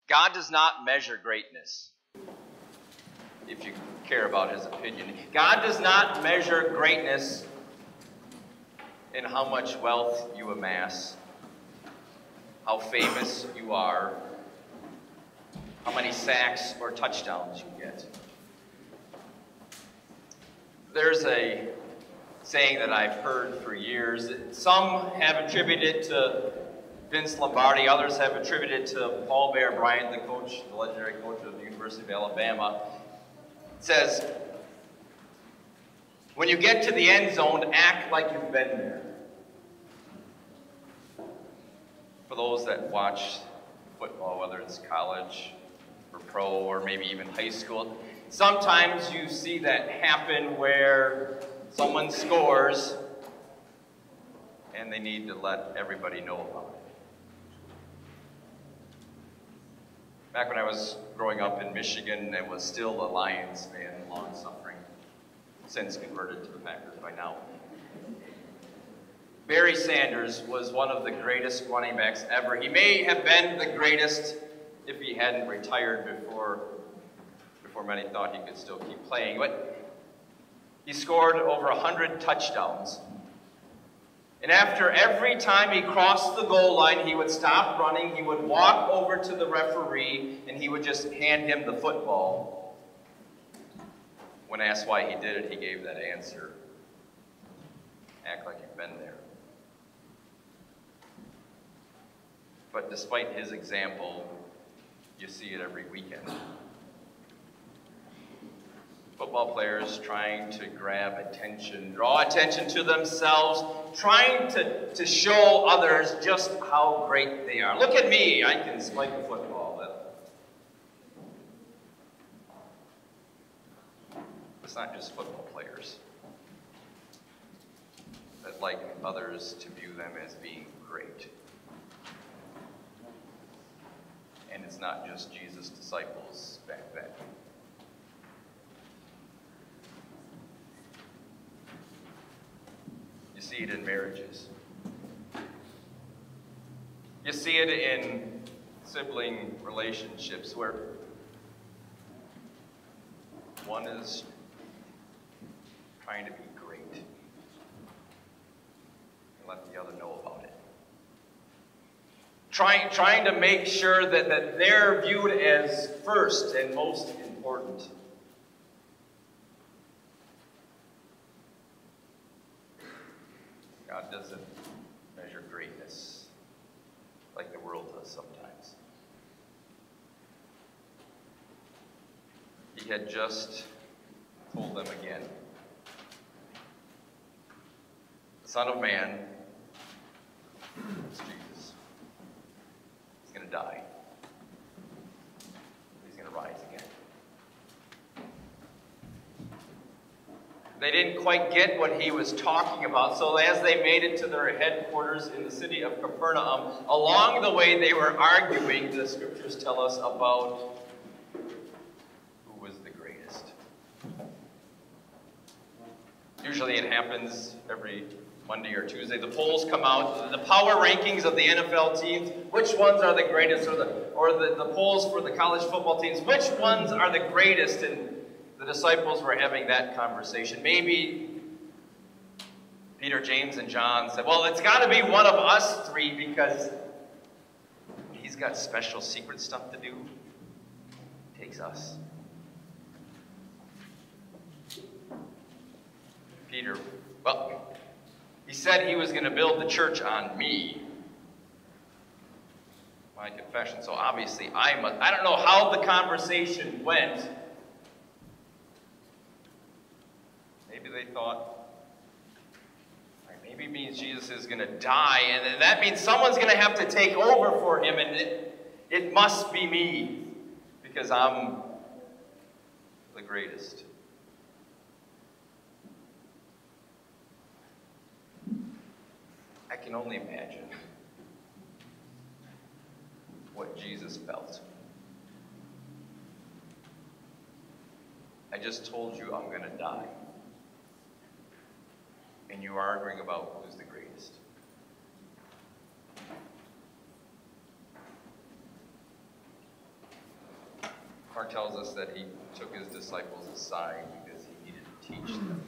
God does not measure greatness, if you care about his opinion. God does not measure greatness in how much wealth you amass, how famous you are, how many sacks or touchdowns you get. There's a saying that I've heard for years. Some have attributed to Vince Lombardi, others have attributed to Paul Bear Bryant, the coach, the legendary coach of the University of Alabama. It says, when you get to the end zone, act like you've been there. For those that watch football, whether it's college or pro or maybe even high school, sometimes you see that happen where someone scores and they need to let everybody know about it. Back when I was growing up in Michigan and was still a Lions fan, long-suffering, since converted to the Packers by now. Barry Sanders was one of the greatest running backs ever. He may have been the greatest if he hadn't retired before many thought he could still keep playing. But he scored over 100 touchdowns. And after every time he crossed the goal line, he would stop running, he would walk over to the referee, and he would just hand him the football. When asked why he did it, he gave that answer. Act like you've been there. But despite his example, you see it every weekend. Football players trying to grab attention, draw attention to themselves, trying to show others just how great they are. Look at me, I can spike a football. It's not just football players that like others to view them as being great. And it's not just Jesus' disciples back then. You see it in marriages. You see it in sibling relationships where one is trying to be great and let the other know about it. Trying to make sure that they're viewed as first and most important. God doesn't measure greatness like the world does sometimes. He had just told them again, the Son of Man is Jesus. He's going to die. He's going to rise again. They didn't quite get what he was talking about, so as they made it to their headquarters in the city of Capernaum, along the way they were arguing, the scriptures tell us, about who was the greatest. Usually it happens every Monday or Tuesday. The polls come out, the power rankings of the NFL teams, which ones are the greatest, or the polls for the college football teams, which ones are the greatest, and the disciples were having that conversation. Maybe Peter, James, and John said, well, it's got to be one of us three because he's got special secret stuff to do. It takes us. Peter, well, he said he was going to build the church on me. My confession. So obviously I don't know how the conversation went. Maybe they thought, maybe it means Jesus is going to die, and that means someone's going to have to take over for him, and it must be me, because I'm the greatest. I can only imagine what Jesus felt. I just told you I'm going to die. And you're arguing about who's the greatest. Mark tells us that he took his disciples aside because he needed to teach them.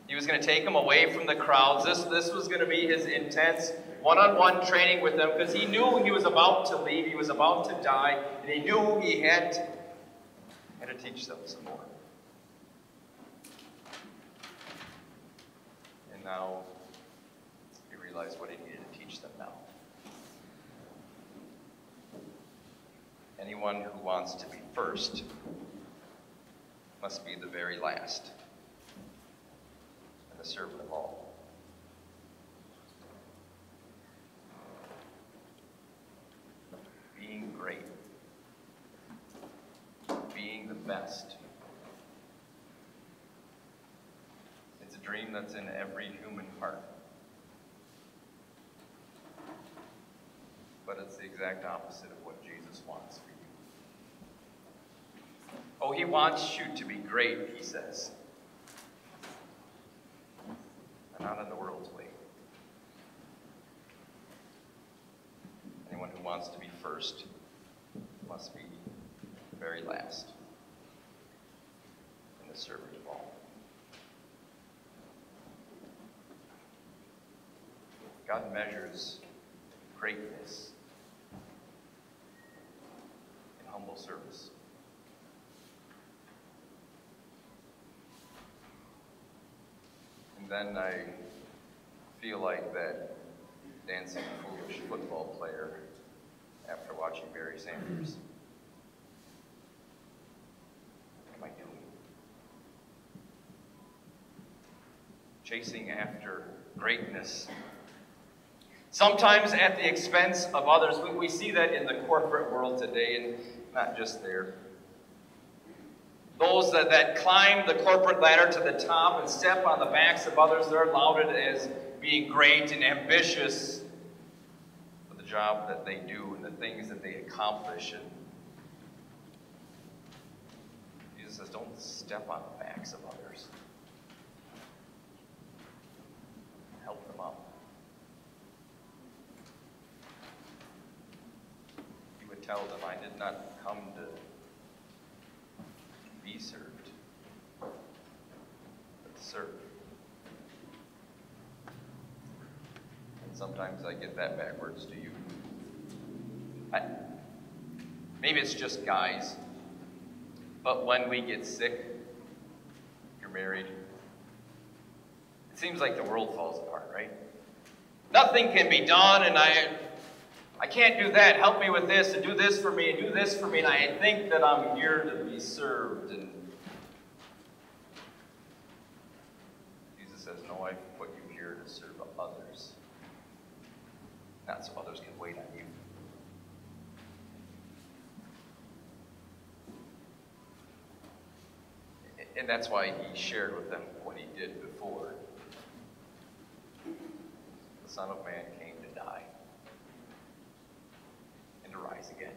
He was going to take them away from the crowds. This was going to be his intense one-on-one training with them because he knew he was about to leave, he was about to die, and he knew he had to teach them some more. And now he realized what he needed to teach them now. Anyone who wants to be first must be the very last and the servant of all. Being great, being the best. It's a dream that's in every human heart. But it's the exact opposite of what Jesus wants for you. Oh, he wants you to be great, he says. But not in the world's way. Anyone who wants to be first must be the very last and the servant of all. God measures greatness in humble service. And then I feel like that dancing foolish football player after watching Barry Sanders. What am I doing? Chasing after greatness. Sometimes at the expense of others. We see that in the corporate world today, and not just there. Those that climb the corporate ladder to the top and step on the backs of others, they're lauded as being great and ambitious for the job that they do and the things that they accomplish. And Jesus says, don't step on the backs of others. Help them up. He would tell them, I did not come to be served, but to serve. And sometimes I get that backwards. Do you? Maybe it's just guys, but when we get sick, you're married, it seems like the world falls apart, right? Nothing can be done, and I can't do that. Help me with this, and do this for me, and do this for me. And I think that I'm here to be served. And Jesus says, no, I put you here to serve others. Not so others can wait on you. And that's why he shared with them what he did before. The Son of Man came to die and to rise again.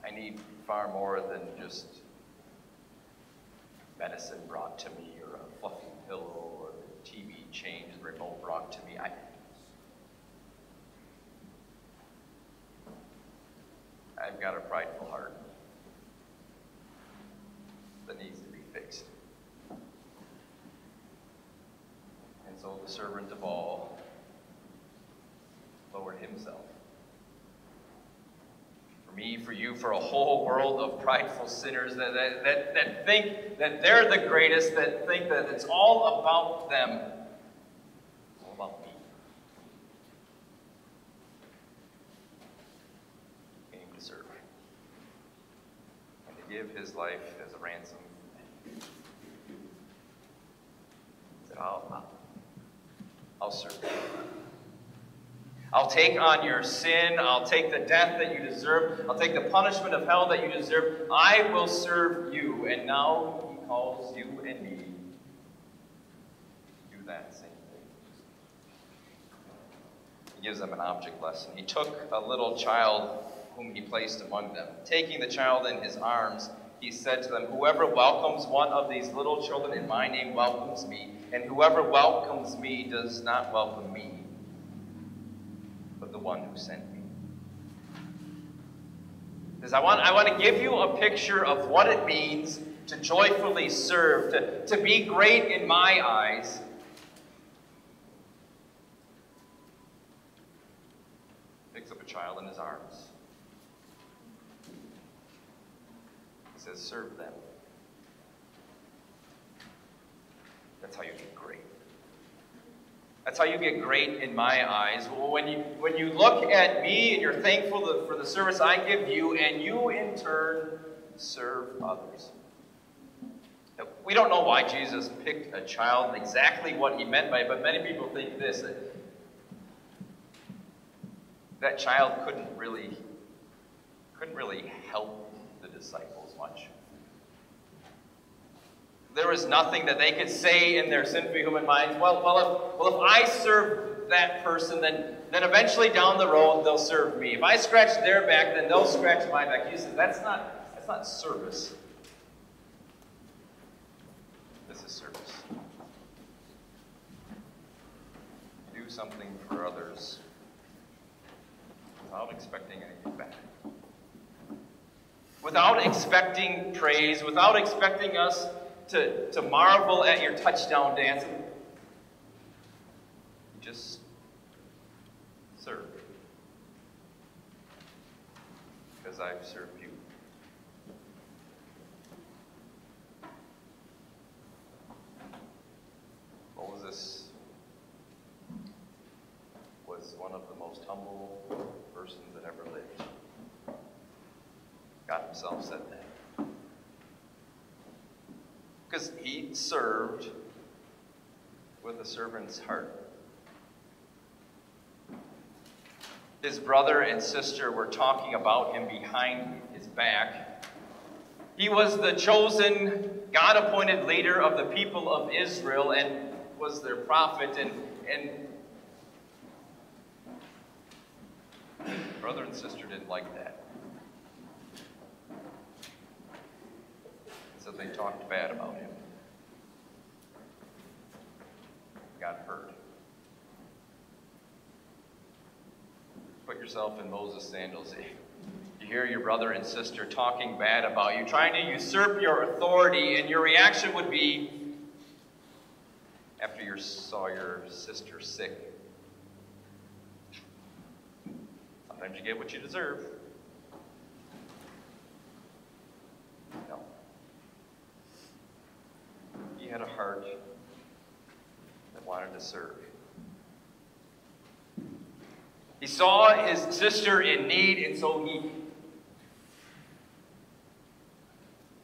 I need far more than just medicine brought to me, or a fluffy pillow, or the TV changed, the remote brought to me. I've got a prideful heart that needs to be fixed. And so the servant of all lowered himself. For me, for you, for a whole world of prideful sinners that think that they're the greatest, that think that it's all about them. It's all about me. He came to serve. And to give his life as a ransom. He said, I'll serve you. I'll take on your sin. I'll take the death that you deserve. I'll take the punishment of hell that you deserve. I will serve you. And now he calls you and me to do that same thing. He gives them an object lesson. He took a little child whom he placed among them. Taking the child in his arms, he said to them, whoever welcomes one of these little children in my name welcomes me, and whoever welcomes me does not welcome me, but the one who sent me. Because I want to give you a picture of what it means to joyfully serve, to be great in my eyes. Picks up a child in his arms. He says, serve them. That's how you get great. That's how you get great in my eyes. When you look at me and you're thankful for the service I give you, and you in turn serve others. We don't know why Jesus picked a child, exactly what he meant by it, but many people think this, that child couldn't really help the disciples much. There was nothing that they could say in their sinful human minds. Well, if I serve that person, then eventually down the road they'll serve me. If I scratch their back, then they'll scratch my back. Jesus says that's not service. This is service. Do something for others without expecting anything back. Without expecting praise, without expecting us to marvel at your touchdown dance. Just serve. Because I've served you. Moses was one of the most humble persons that ever lived. God himself said that. Because he served with a servant's heart. His brother and sister were talking about him behind his back. He was the chosen, God-appointed leader of the people of Israel and was their prophet. And brother and sister didn't like that. So they talked bad about him. God heard. Put yourself in Moses' sandals. You hear your brother and sister talking bad about you, trying to usurp your authority, and your reaction would be, after you saw your sister sick, sometimes you get what you deserve. No. He had a heart that wanted to serve. He saw his sister in need, and so he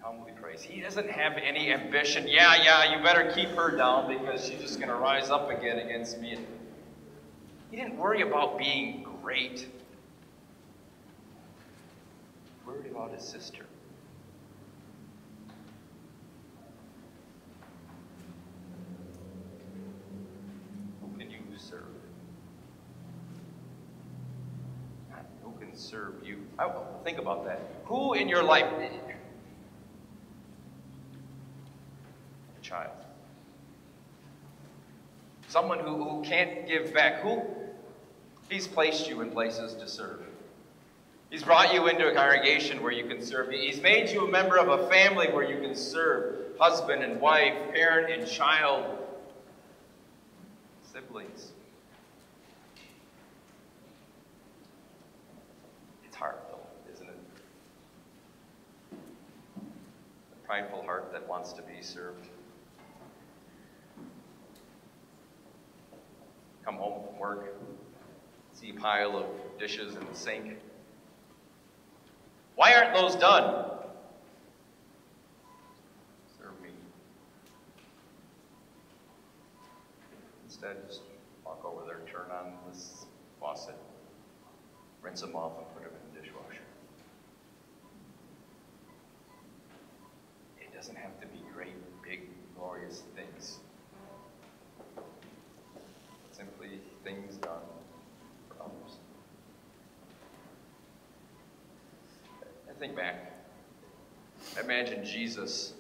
humbly prays. He doesn't have any ambition. Yeah, you better keep her down because she's just going to rise up again against me. He didn't worry about being great. He worried about his sister. Serve you. Think about that. Who in your life? A child. Someone who can't give back. Who? He's placed you in places to serve. He's brought you into a congregation where you can serve. He's made you a member of a family where you can serve. Husband and wife, parent and child, siblings. Heart, though, isn't it? A prideful heart that wants to be served. Come home from work, see a pile of dishes in the sink. Why aren't those done? Serve me. Instead, just walk over there, turn on this faucet, rinse them off, and put them in the dishwasher. It doesn't have to be great, big, glorious things. Simply things done for others. I think back. I imagine Jesus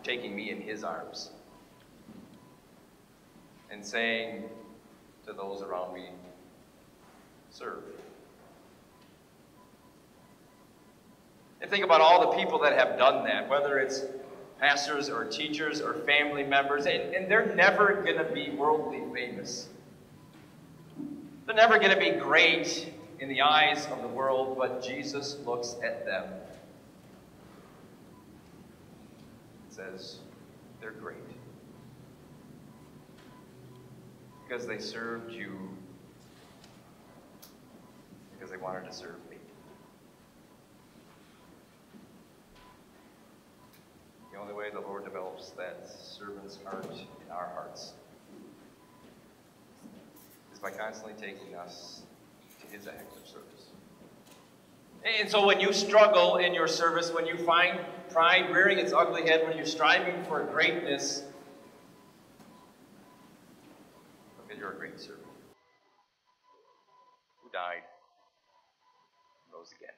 taking me in his arms and saying to those around me, serve. And think about all the people that have done that, whether it's pastors or teachers or family members, and they're never going to be worldly famous. They're never going to be great in the eyes of the world, but Jesus looks at them and says, they're great. Because they served you, because they wanted to serve me. The only way the Lord develops that servant's heart in our hearts is by constantly taking us to his active service. And so when you struggle in your service, when you find pride rearing its ugly head, when you're striving for greatness, look that you're a great servant who died and rose again.